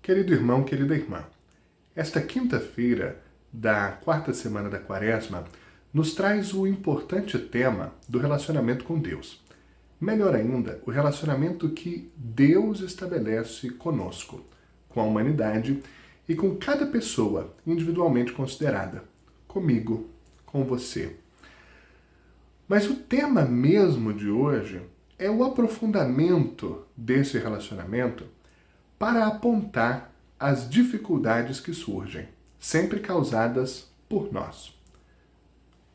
Querido irmão, querida irmã, esta quinta-feira da quarta semana da Quaresma nos traz o importante tema do relacionamento com Deus. Melhor ainda, o relacionamento que Deus estabelece conosco, com a humanidade e com cada pessoa individualmente considerada, comigo, com você. Mas o tema mesmo de hoje é o aprofundamento desse relacionamento para apontar as dificuldades que surgem, sempre causadas por nós.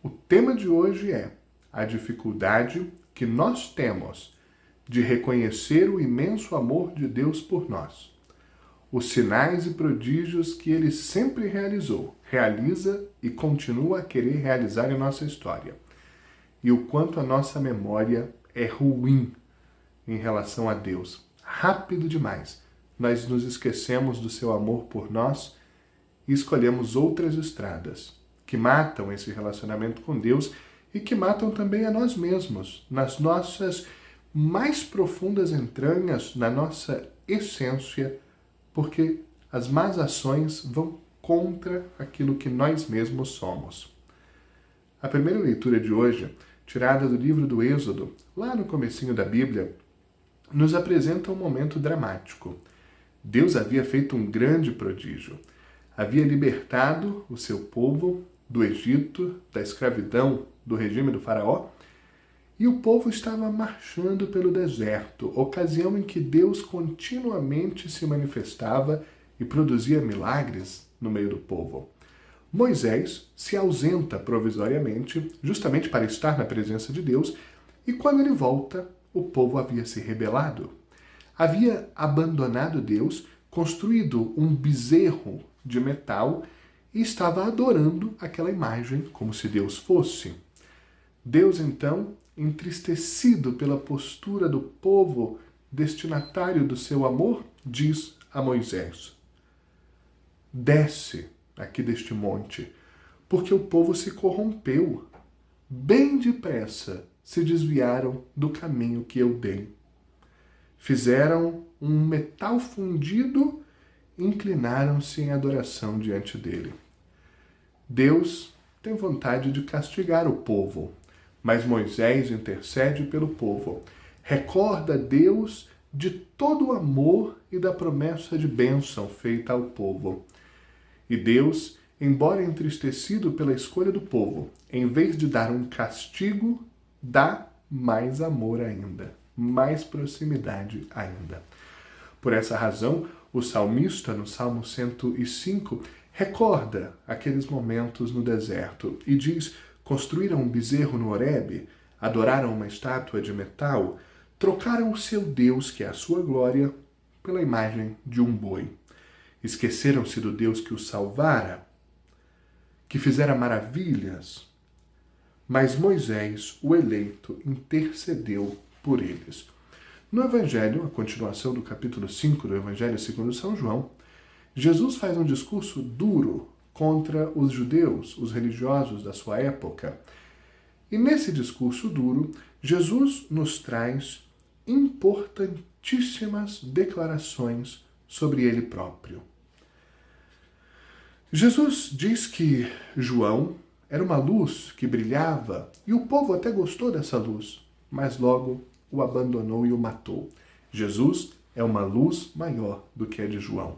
O tema de hoje é a dificuldade que nós temos de reconhecer o imenso amor de Deus por nós, os sinais e prodígios que Ele sempre realizou, realiza e continua a querer realizar em nossa história, e o quanto a nossa memória é ruim em relação a Deus. Rápido demais, nós nos esquecemos do seu amor por nós e escolhemos outras estradas que matam esse relacionamento com Deus e que matam também a nós mesmos, nas nossas mais profundas entranhas, na nossa essência, porque as más ações vão contra aquilo que nós mesmos somos. A primeira leitura de hoje, tirada do livro do Êxodo, lá no comecinho da Bíblia, nos apresenta um momento dramático. Deus havia feito um grande prodígio. Havia libertado o seu povo do Egito, da escravidão, do regime do faraó, e o povo estava marchando pelo deserto, ocasião em que Deus continuamente se manifestava e produzia milagres no meio do povo. Moisés se ausenta provisoriamente, justamente para estar na presença de Deus, e quando ele volta, o povo havia se rebelado. Havia abandonado Deus, construído um bezerro de metal e estava adorando aquela imagem como se Deus fosse. Deus, então, entristecido pela postura do povo destinatário do seu amor, diz a Moisés: desce aqui deste monte, porque o povo se corrompeu. Bem depressa se desviaram do caminho que eu dei. Fizeram um metal fundido e inclinaram-se em adoração diante dele. Deus tem vontade de castigar o povo, mas Moisés intercede pelo povo. Recorda Deus de todo o amor e da promessa de bênção feita ao povo. E Deus, embora entristecido pela escolha do povo, em vez de dar um castigo, dá mais amor ainda, mais proximidade ainda. Por essa razão, o salmista, no Salmo 105, recorda aqueles momentos no deserto e diz: construíram um bezerro no Horebe, adoraram uma estátua de metal, trocaram o seu Deus, que é a sua glória, pela imagem de um boi. Esqueceram-se do Deus que os salvara, que fizera maravilhas. Mas Moisés, o eleito, intercedeu por eles. No Evangelho, a continuação do capítulo 5 do Evangelho segundo São João, Jesus faz um discurso duro contra os judeus, os religiosos da sua época. E nesse discurso duro, Jesus nos traz importantíssimas declarações sobre ele próprio. Jesus diz que João era uma luz que brilhava e o povo até gostou dessa luz, mas logo o abandonou e o matou. Jesus é uma luz maior do que a de João.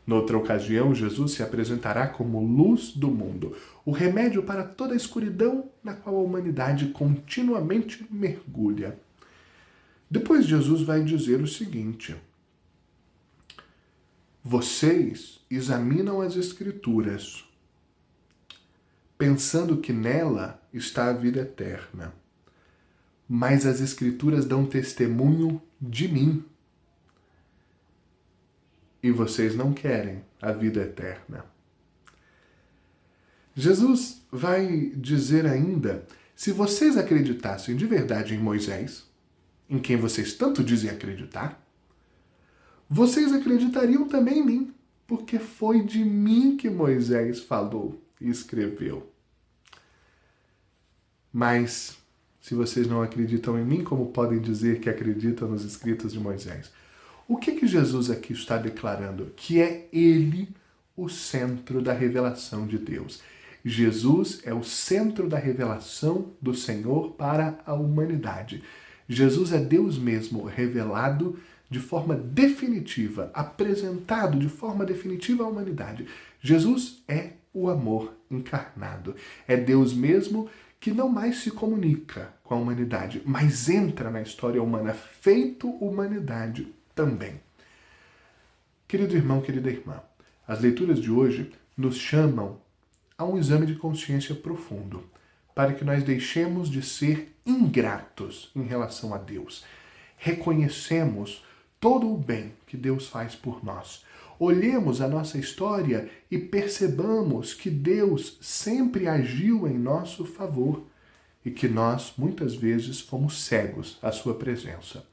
Noutra ocasião, Jesus se apresentará como luz do mundo, o remédio para toda a escuridão na qual a humanidade continuamente mergulha. Depois Jesus vai dizer o seguinte: vocês examinam as Escrituras, pensando que nela está a vida eterna. Mas as Escrituras dão testemunho de mim. E vocês não querem a vida eterna. Jesus vai dizer ainda: se vocês acreditassem de verdade em Moisés, em quem vocês tanto dizem acreditar, vocês acreditariam também em mim, porque foi de mim que Moisés falou e escreveu. Mas, se vocês não acreditam em mim, como podem dizer que acreditam nos escritos de Moisés? O que Jesus aqui está declarando? Que é Ele o centro da revelação de Deus. Jesus é o centro da revelação do Senhor para a humanidade. Jesus é Deus mesmo revelado de forma definitiva, apresentado de forma definitiva à humanidade. Jesus é o amor encarnado. É Deus mesmo que não mais se comunica com a humanidade, mas entra na história humana, feito humanidade também. Querido irmão, querida irmã, as leituras de hoje nos chamam a um exame de consciência profundo, para que nós deixemos de ser ingratos em relação a Deus. Reconhecemos todo o bem que Deus faz por nós. Olhemos a nossa história e percebamos que Deus sempre agiu em nosso favor e que nós, muitas vezes, fomos cegos à sua presença.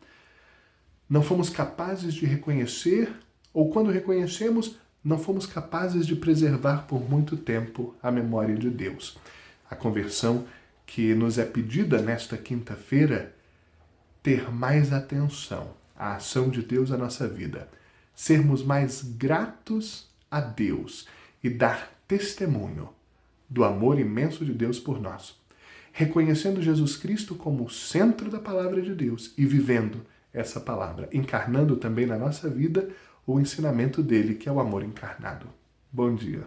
Não fomos capazes de reconhecer, ou quando reconhecemos, não fomos capazes de preservar por muito tempo a memória de Deus. A conversão que nos é pedida nesta quinta-feira, ter mais atenção à ação de Deus na nossa vida, sermos mais gratos a Deus e dar testemunho do amor imenso de Deus por nós, reconhecendo Jesus Cristo como o centro da palavra de Deus e vivendo essa palavra, encarnando também na nossa vida o ensinamento dele, que é o amor encarnado. Bom dia.